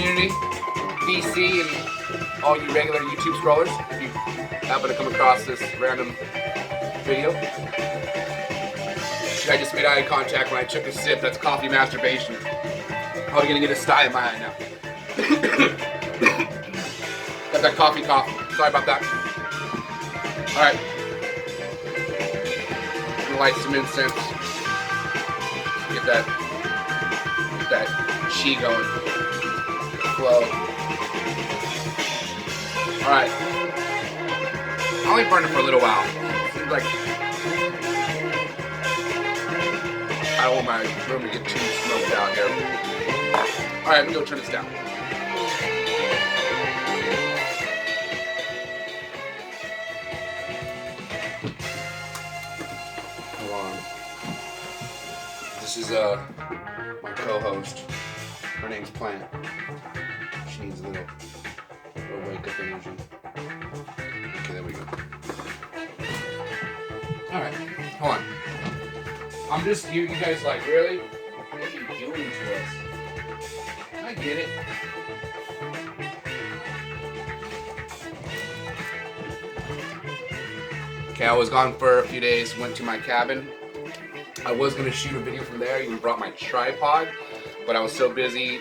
community, VC, and all you regular YouTube scrollers, if you happen to come across this random video. I just made eye contact when I took a sip. That's coffee masturbation. Probably gonna get a sty in my eye now. Got that coffee cough. Sorry about that. Alright. Gonna light some incense. Get that chi going. Flow. Alright. I only burned it for a little while. Seems like I don't want my room to get too smoked out here. Alright, let me go turn this down. Hold on. This is my co-host. Her name's Plant. She needs a little wake up energy. Okay, there we go. Alright, hold on. I'm just, you guys like, really? What are you doing to us? I get it. Okay, I was gone for a few days, went to my cabin. I was going to shoot a video from there, even brought my tripod, but I was so busy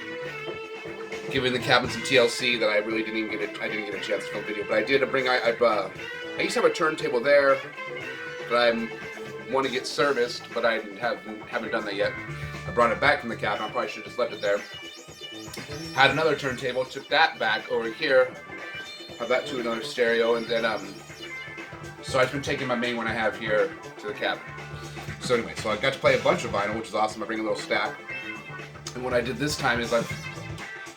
giving the cabin some TLC that I really didn't get a chance to film a video. But I did bring, I used to have a turntable there that I want to get serviced, but I haven't done that yet. I brought it back from the cabin. I probably should have just left it there. Had another turntable, took that back over here, have that to another stereo, and then so I've been taking my main one I have here to the cabin. So anyway, so I got to play a bunch of vinyl, which is awesome. I bring a little stack. And what I did this time is I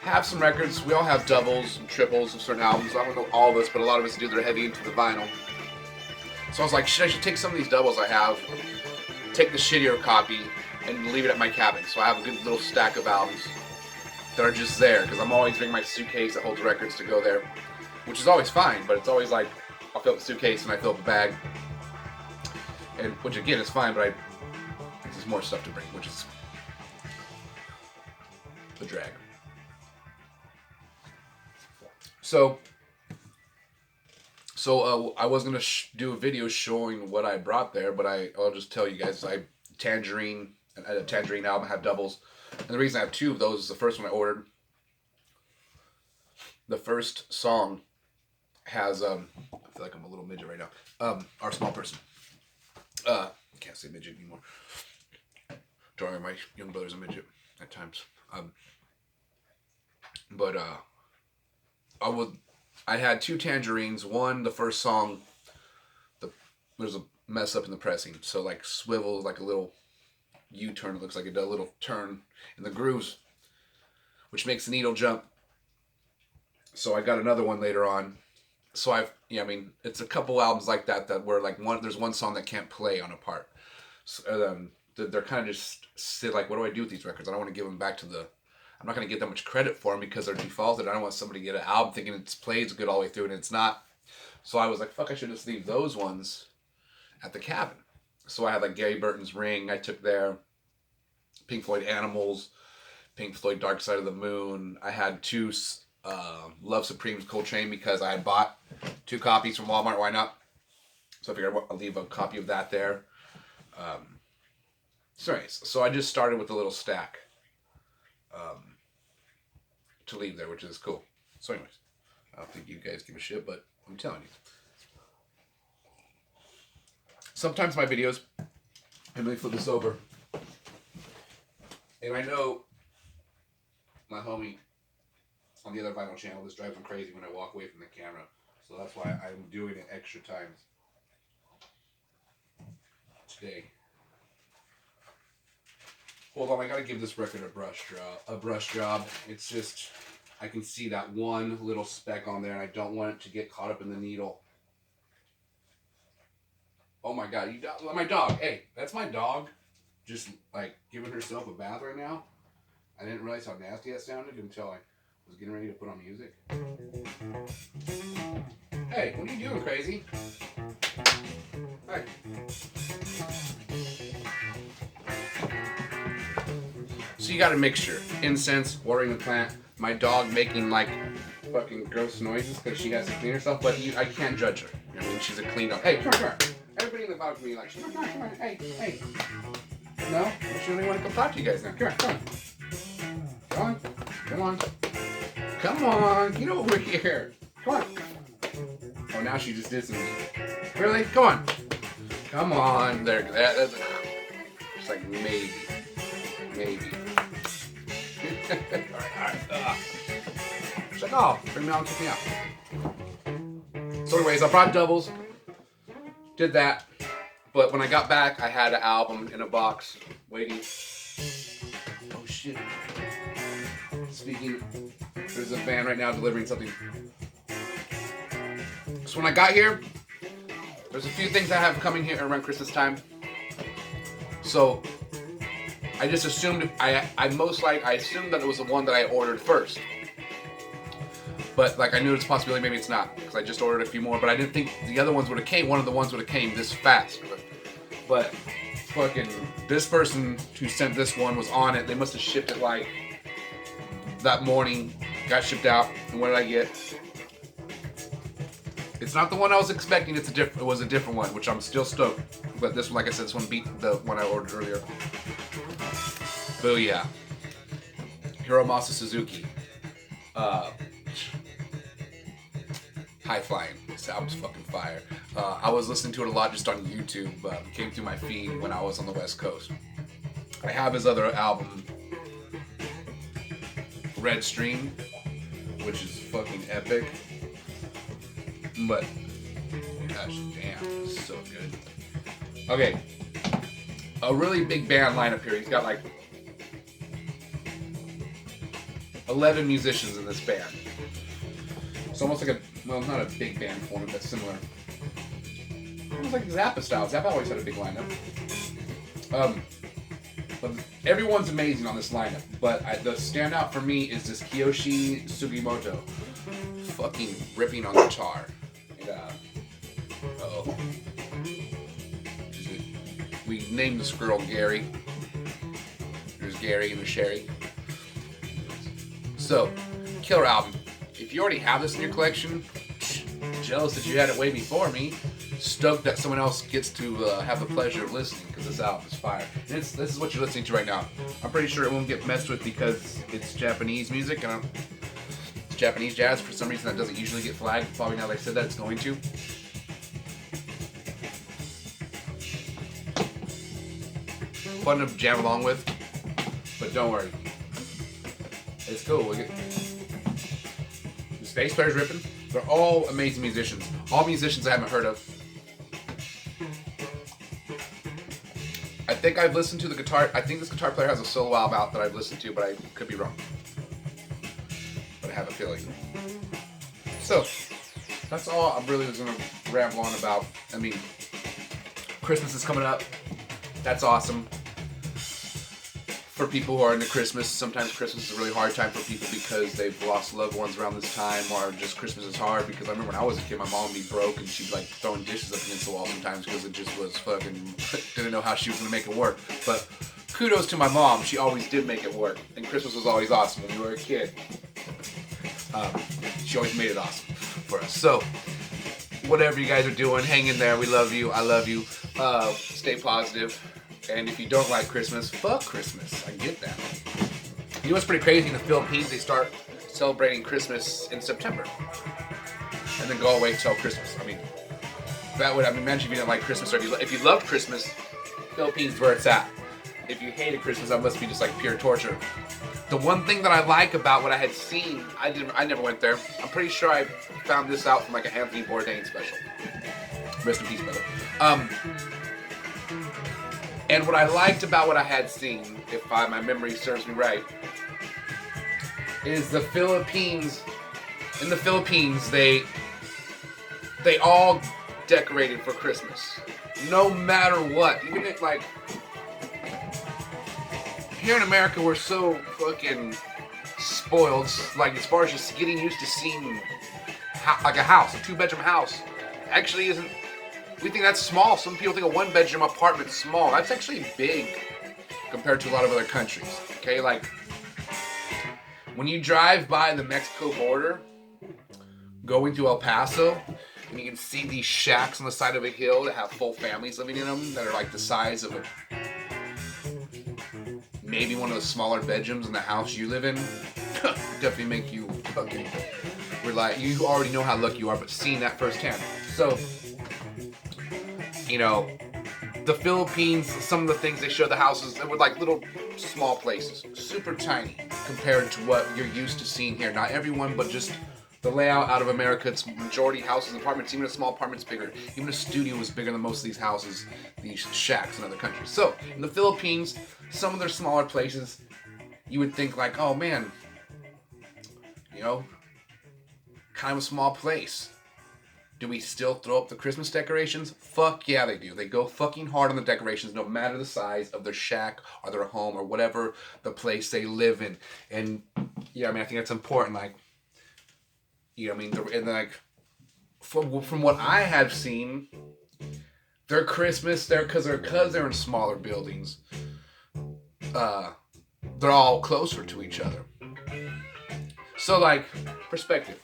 have some records. We all have doubles and triples of certain albums. I don't know all of us, but a lot of us do. They're heavy into the vinyl. So I was like, I should take some of these doubles I have, take the shittier copy, and leave it at my cabin. So I have a good little stack of albums that are just there, because I'm always bringing my suitcase that holds records to go there, which is always fine, but it's always like, I'll fill up the suitcase and I fill up the bag, and which again is fine, but there's more stuff to bring, which is the drag. So I was gonna do a video showing what I brought there, but I'll just tell you guys, I had a Tangerine album, I have doubles, and the reason I have two of those is the first one I ordered. The first song has I feel like I'm a little midget right now. Our small person. Can't say midget anymore. Sorry, my young brother's a midget at times. I had two Tangerines. One, the first song, there's a mess up in the pressing, so like swivels like a little U-turn. It looks like it does a little turn in the grooves, which makes the needle jump. So I got another one later on. So it's a couple albums like that where like there's one song that can't play on a part. So, they're kind of just sit like, what do I do with these records? I don't want to give them back to I'm not going to get that much credit for them because they're defaulted. I don't want somebody to get an album thinking it plays good all the way through and it's not. So I was like, fuck, I should just leave those ones at the cabin. So I had like Gary Burton's Ring, I took there, Pink Floyd Animals, Pink Floyd Dark Side of the Moon. I had two Love Supreme's Coltrane because I had bought two copies from Walmart. Why not? So I figured I'll leave a copy of that there. So I just started with a little stack to leave there, which is cool. So anyways, I don't think you guys give a shit, but I'm telling you. Sometimes my videos, and let me flip this over, and I know my homie on the other vinyl channel, this drives him crazy when I walk away from the camera, so that's why I'm doing it extra times today. Hold on, I gotta give this record a brush job. It's just, I can see that one little speck on there, and I don't want it to get caught up in the needle. Oh my god, my dog. Hey, that's my dog. Just like giving herself a bath right now. I didn't realize how nasty that sounded until I was getting ready to put on music. Hey, what are you doing, crazy? Hey. So you got a mixture. Incense, watering the plant, my dog making like fucking gross noises because she has to clean herself, but I can't judge her. You know what I mean? She's a clean dog. Hey, come here. Everybody in the balcony like, come on, hey. No? I really want to come talk to you guys now. Come on. Come on, get over here. Come on. Oh, now she just did something. Really? Come on. Come on. There. That's it's like maybe. Alright. She's like, oh, bring me out and kick me out. So anyways, I brought doubles. Did that. But when I got back, I had an album in a box waiting. Oh shit. Speaking, there's a van right now delivering something. So when I got here, there's a few things I have coming here around Christmas time. So I just assumed I assumed that it was the one that I ordered first. But like I knew it's a possibility maybe it's not because I just ordered a few more. But I didn't think the other ones would have came. One of the ones would have came this fast. But fucking this person who sent this one was on it. They must have shipped it like that morning. Got shipped out. And what did I get? It's not the one I was expecting. It was a different one, which I'm still stoked. But this one, like I said, this one beat the one I ordered earlier. Booyah. Hiromasa Suzuki. High Flying. This album's fucking fire. I was listening to it a lot just on YouTube. Came through my feed when I was on the West Coast. I have his other album, Red Stream, which is fucking epic. But, gosh damn, it's so good. Okay. A really big band lineup here. He's got like 11 musicians in this band. It's almost like not a big band format, but similar. Almost like Zappa style. Zappa always had a big lineup. But everyone's amazing on this lineup. But the standout for me is this Kiyoshi Sugimoto. Fucking ripping on guitar. And, we named this girl Gary. There's Gary and there's Sherry. So, killer album. If you already have this in your collection, jealous that you had it way before me. Stoked that someone else gets to have the pleasure of listening because this album is fire. And this is what you're listening to right now. I'm pretty sure it won't get messed with because it's Japanese music and it's Japanese jazz. For some reason that doesn't usually get flagged. Probably now that I said that it's going to. Fun to jam along with, but don't worry. It's cool. The bass player's ripping. They're all amazing musicians. All musicians I haven't heard of. I think I've listened to the guitar. I think this guitar player has a solo album out that I've listened to, but I could be wrong. But I have a feeling. So, that's all I really was going to ramble on about. I mean, Christmas is coming up. That's awesome. For people who are into Christmas, sometimes Christmas is a really hard time for people because they've lost loved ones around this time, or just Christmas is hard because I remember when I was a kid, my mom would be broke and she'd like throwing dishes up against the wall sometimes because it just was fucking, didn't know how she was going to make it work. But kudos to my mom, she always did make it work, and Christmas was always awesome when we were a kid. She always made it awesome for us. So, whatever you guys are doing, hang in there. We love you. I love you. Stay positive. And if you don't like Christmas, fuck Christmas. I get that. You know what's pretty crazy? In the Philippines, they start celebrating Christmas in September. And then go away till Christmas. I mean, imagine if you didn't like Christmas, or if you loved Christmas, Philippines is where it's at. If you hated Christmas, that must be just like pure torture. The one thing that I like about what I had seen, I never went there. I'm pretty sure I found this out from like an Anthony Bourdain special. Rest in peace, brother. And what I liked about what I had seen, if my memory serves me right, is the Philippines. In the Philippines, they all decorated for Christmas, no matter what. Even if like here in America, we're so fucking spoiled. Like as far as just getting used to seeing like a house, a 2-bedroom house, actually isn't. We think that's small. Some people think a 1-bedroom apartment's small. That's actually big compared to a lot of other countries. Okay, like When you drive by the Mexico border, going to El Paso, and you can see these shacks on the side of a hill that have full families living in them that are like the size of maybe one of the smaller bedrooms in the house you live in. Definitely make you fucking realize you already know how lucky you are, but seeing that firsthand. So, you know, the Philippines, some of the things they show the houses, they were like little small places, super tiny compared to what you're used to seeing here. Not everyone, but just the layout out of America, it's majority houses, apartments, even a small apartment's bigger. Even a studio is bigger than most of these houses, these shacks in other countries. So, in the Philippines, some of their smaller places, you would think like, oh man, you know, kind of a small place. Do we still throw up the Christmas decorations? Fuck yeah, they do. They go fucking hard on the decorations, no matter the size of their shack or their home or whatever the place they live in. And yeah, I mean, I think that's important. Like, you know, I mean, and like, from what I have seen, their Christmas, because they're in smaller buildings, they're all closer to each other. So, like, perspective.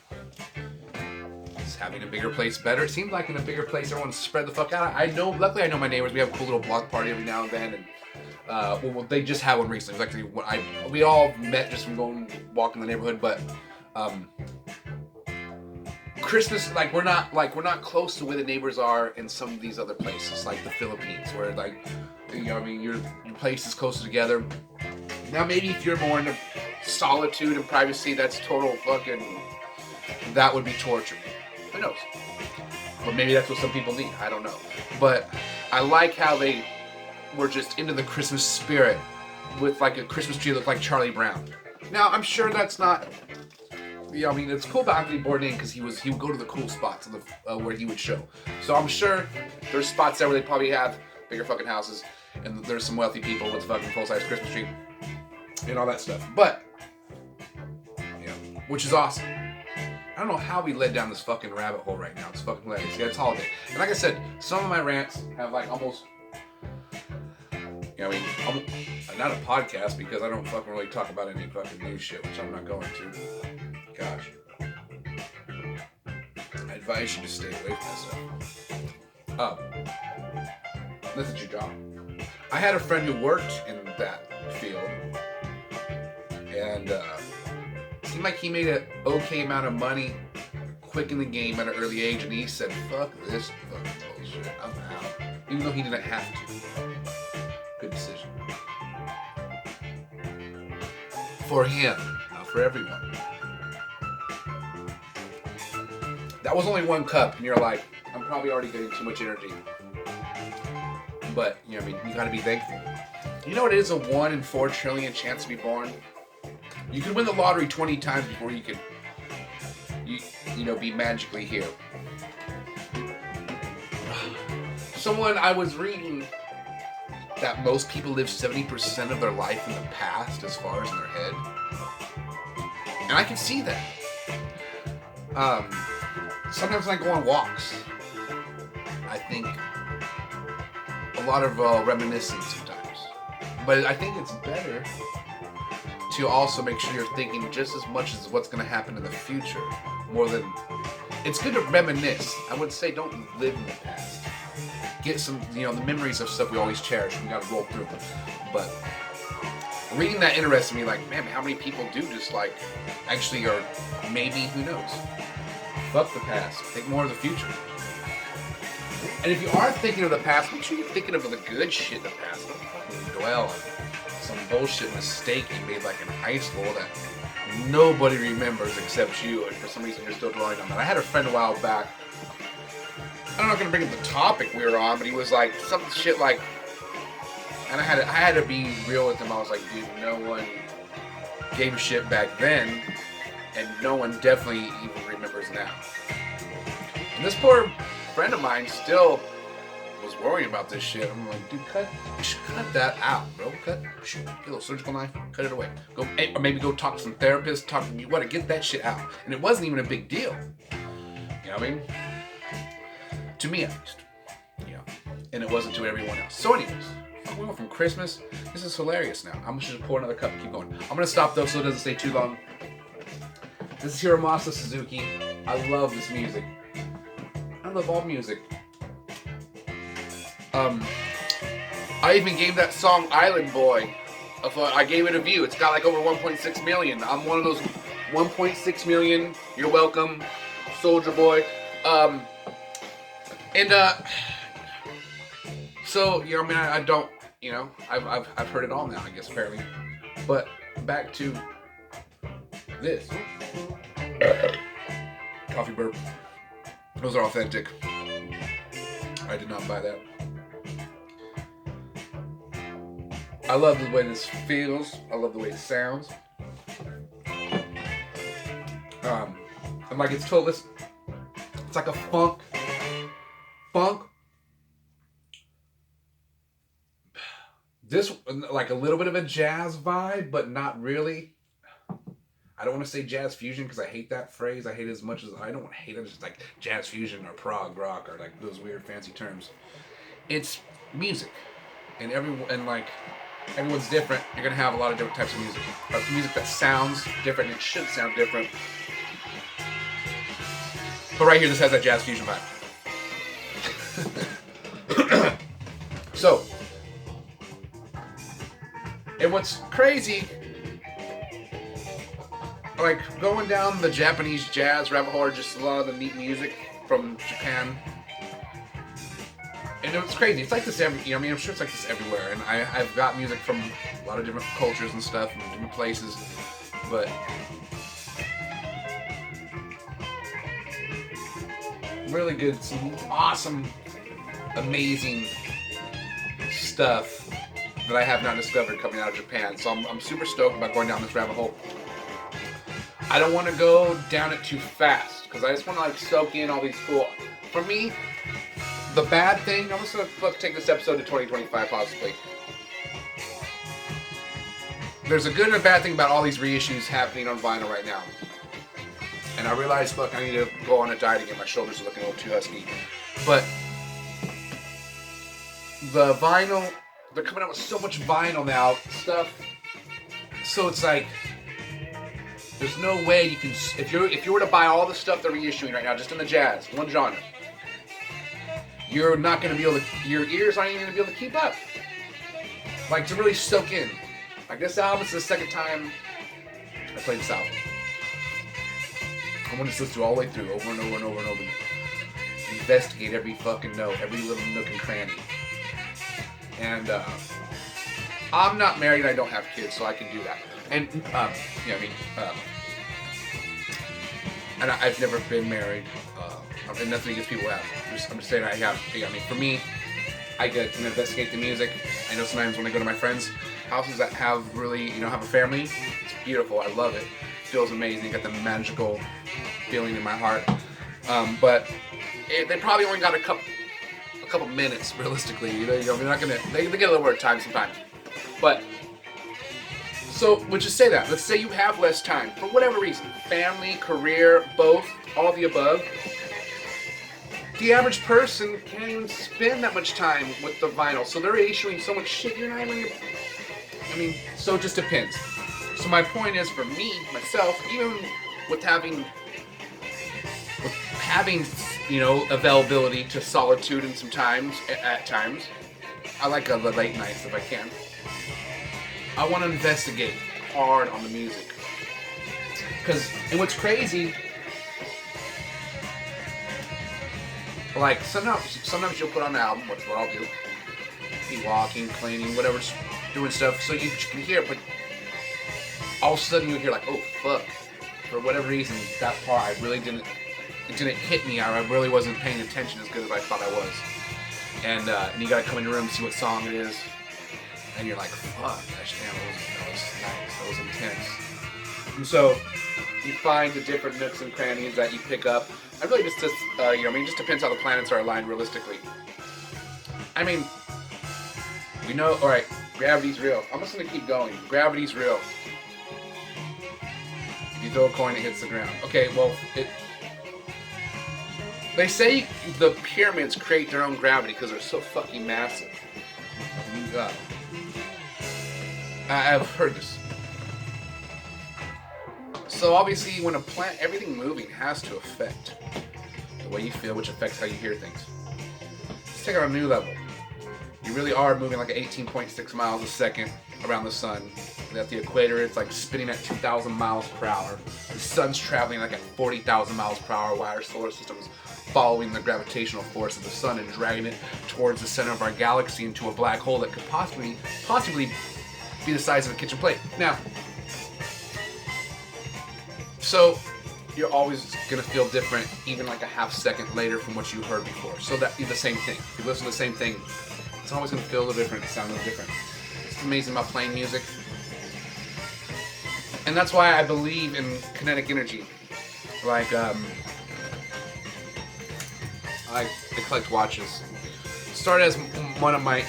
Is having a bigger place better? It seems like in a bigger place, everyone's spread the fuck out. Luckily I know my neighbors. We have a cool little block party every now and then, and well, they just had one recently. It was actually, we all met just from going walking the neighborhood, but Christmas, like we're not close to where the neighbors are in some of these other places, like the Philippines, where like, you know, I mean, your place is closer together. Now maybe if you're more into solitude and privacy, that's total fucking, that would be torture. Who knows? But maybe that's what some people need. I don't know. But I like how they were just into the Christmas spirit with like a Christmas tree that looked like Charlie Brown. Now I'm sure that's not. Yeah, I mean, it's cool about Anthony Bourdain because he would go to the cool spots on the, where he would show. So I'm sure there's spots there where they probably have bigger fucking houses, and there's some wealthy people with fucking full-size Christmas tree and all that stuff. But, you know, which is awesome. I don't know how we led down this fucking rabbit hole right now. It's fucking hilarious. Yeah, it's holiday. And like I said, some of my rants have like almost, you know, I mean, not a podcast because I don't fucking really talk about any fucking news shit, which I'm not going to. Gosh. I advise you to stay away from that stuff. This is your job. I had a friend who worked in that field, and it seemed like he made an okay amount of money quick in the game at an early age, and he said, fuck this fucking bullshit, I'm out. Even though he didn't have to. Good decision. For him, not for everyone. That was only one cup, and you're like, I'm probably already getting too much energy. But, you know, I mean, you gotta be thankful. You know what it is, a 1 in 4 trillion chance to be born? You could win the lottery 20 times before you could, you know, be magically here. Someone I was reading that most people live 70% of their life in the past as far as in their head. And I can see that. Sometimes when I go on walks, I think a lot of reminiscing sometimes. But I think it's better to also make sure you're thinking just as much as what's going to happen in the future, more than... It's good to reminisce. I would say don't live in the past. Get some, you know, the memories of stuff we always cherish. We got to roll through them. But reading that interested me, like, man, how many people do just like, actually, or maybe, who knows? Fuck the past. Think more of the future. And if you are thinking of the past, make sure you're thinking of the good shit in the past. Don't fucking dwell on some bullshit mistake you made like in high school that nobody remembers except you, and for some reason you're still dwelling on that. I had a friend a while back. I'm not gonna bring up the topic we were on, but he was like some shit like, and I had to be real with him. I was like, dude, no one gave a shit back then, and no one definitely even remembers now. And this poor friend of mine still was worrying about this shit. I'm like, dude, cut that out, bro. Get a little surgical knife, cut it away. Go, or maybe go talk to some therapists. You gotta get that shit out. And it wasn't even a big deal. You know what I mean? To me, at least. You know, and it wasn't to everyone else. So, anyways, we went from Christmas. This is hilarious now. I'm just gonna pour another cup and keep going. I'm gonna stop though, so it doesn't stay too long. This is Hiromasa Suzuki. I love this music. I love all music. I even gave that song Island Boy. I gave it a view. It's got like over 1.6 million. I'm one of those 1.6 million. You're welcome, Soldier Boy. So you know, I mean, I don't, you know, I've heard it all now, I guess, fairly. But back to this coffee burp. Those are authentic. I did not buy that. I love the way this feels. I love the way it sounds. And like it's totally, it's like a funk. This like a little bit of a jazz vibe, but not really. I don't want to say jazz fusion because I hate that phrase. I hate it as much as I don't hate it. It's just like jazz fusion or prog rock or like those weird fancy terms. It's music, and everyone's different. You're gonna have a lot of different types of music. Music that sounds different. And it should sound different. But right here, this has that jazz fusion vibe. So, and what's crazy, like going down the Japanese jazz rabbit hole, just a lot of the neat music from Japan. And it's crazy. It's like this you know, I mean, I'm sure it's like this everywhere. And I've got music from a lot of different cultures and stuff, from different places. But really good, some awesome, amazing stuff that I have not discovered coming out of Japan. So I'm super stoked about going down this rabbit hole. I don't want to go down it too fast because I just want to like soak in all these cool. For me, the bad thing, I'm just going to take this episode to 2025 possibly. There's a good and a bad thing about all these reissues happening on vinyl right now. And I realized, look, I need to go on a diet again. My shoulders are looking a little too husky. But the vinyl, they're coming out with so much vinyl now, stuff. So it's like, there's no way you can, if you were to buy all the stuff they're reissuing right now, just in the jazz, one genre, you're not going to be able to, your ears aren't even going to be able to keep up. Like, to really soak in. Like, this album is the second time I played this album. I want to listen to it all the way through, over and over and over and over. Investigate every fucking note, every little nook and cranny. And, I'm not married, I don't have kids, so I can do that. And, you know what I mean? And I've never been married, and nothing against people who have. I'm just saying I have. I mean, for me, I get to investigate the music. I know sometimes when I go to my friends' houses that have really, you know, have a family, it's beautiful. I love it. It feels amazing. Got the magical feeling in my heart. But they probably only got a couple minutes, realistically. You know, they're not gonna. They get a little more time sometimes. But so, would you say that? Let's say you have less time for whatever reason, family, career, both, all the above. The average person can't even spend that much time with the vinyl, so they're issuing so much shit. You're not even. I mean, so it just depends. So my point is, for me, myself, even with having, you know, availability to solitude and at times, I like the late nights if I can. I want to investigate hard on the music. And what's crazy, like sometimes you'll put on an album, which is what I'll do. Be walking, cleaning, whatever, just doing stuff so you can hear it, but all of a sudden you hear like, oh fuck. For whatever reason, that part it didn't hit me, or I really wasn't paying attention as good as I thought I was. And you gotta come in your room and see what song it is. And you're like, fuck, gosh damn, that was nice, that was intense. And so, you find the different nooks and crannies that you pick up. I really just you know, I mean, it just depends how the planets are aligned realistically. I mean, we know, alright, gravity's real. I'm just gonna keep going. Gravity's real. If you throw a coin, it hits the ground. Okay, well, they say the pyramids create their own gravity because they're so fucking massive. I've heard this. So obviously when a plant, everything moving has to affect the way you feel, which affects how you hear things. Let's take it on a new level. You really are moving like at 18.6 miles a second around the sun. At the equator, it's like spinning at 2,000 miles per hour. The sun's traveling like at 40,000 miles per hour while our solar system is following the gravitational force of the sun and dragging it towards the center of our galaxy into a black hole that could possibly be the size of a kitchen plate. Now, so you're always gonna feel different even like a half second later from what you heard before. So that'd be the same thing. If you listen to the same thing, it's always gonna feel a little different, sound a little different. It's amazing about playing music. And that's why I believe in kinetic energy. Like, I collect watches. Started as one of my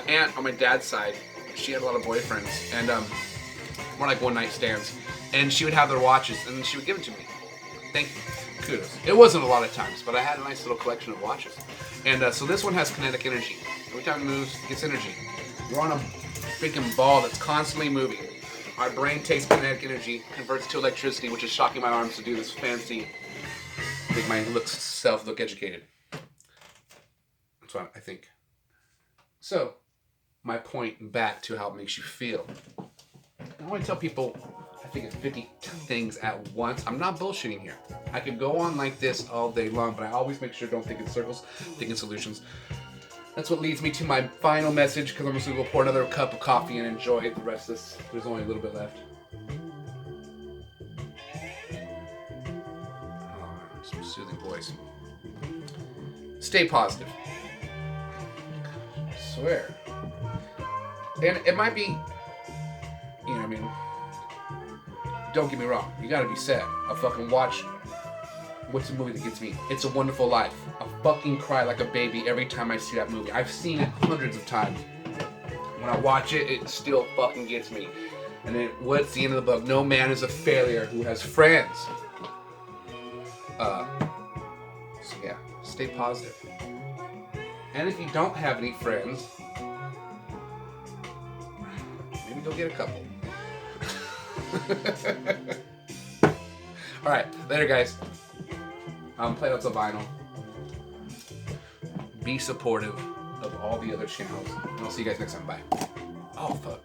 aunt on my dad's side. She had a lot of boyfriends and more like one night stands. And she would have their watches and she would give them to me. Thank you. Kudos. It wasn't a lot of times, but I had a nice little collection of watches. And so this one has kinetic energy. Every time it moves, it gets energy. You're on a freaking ball that's constantly moving. Our brain takes kinetic energy, converts it to electricity, which is shocking my arms to do this fancy, make my self look educated. That's what I think. So, my point back to how it makes you feel. I want to tell people, I think it's 50 things at once. I'm not bullshitting here. I could go on like this all day long, but I always make sure don't think in circles, think in solutions. That's what leads me to my final message, because I'm just going to go pour another cup of coffee and enjoy the rest of this. There's only a little bit left. Oh, some soothing voice. Stay positive. I swear. And it might be, you know, I mean, don't get me wrong. You gotta be sad. I fucking watch. What's the movie that gets me? It's a Wonderful Life. I fucking cry like a baby every time I see that movie. I've seen it hundreds of times. When I watch it, it still fucking gets me. And then, what's the end of the book? No man is a failure who has friends. So yeah, stay positive. And if you don't have any friends, maybe go get a couple. Alright, later guys. Play out the vinyl. Be supportive of all the other channels. And I'll see you guys next time. Bye. Oh, fuck.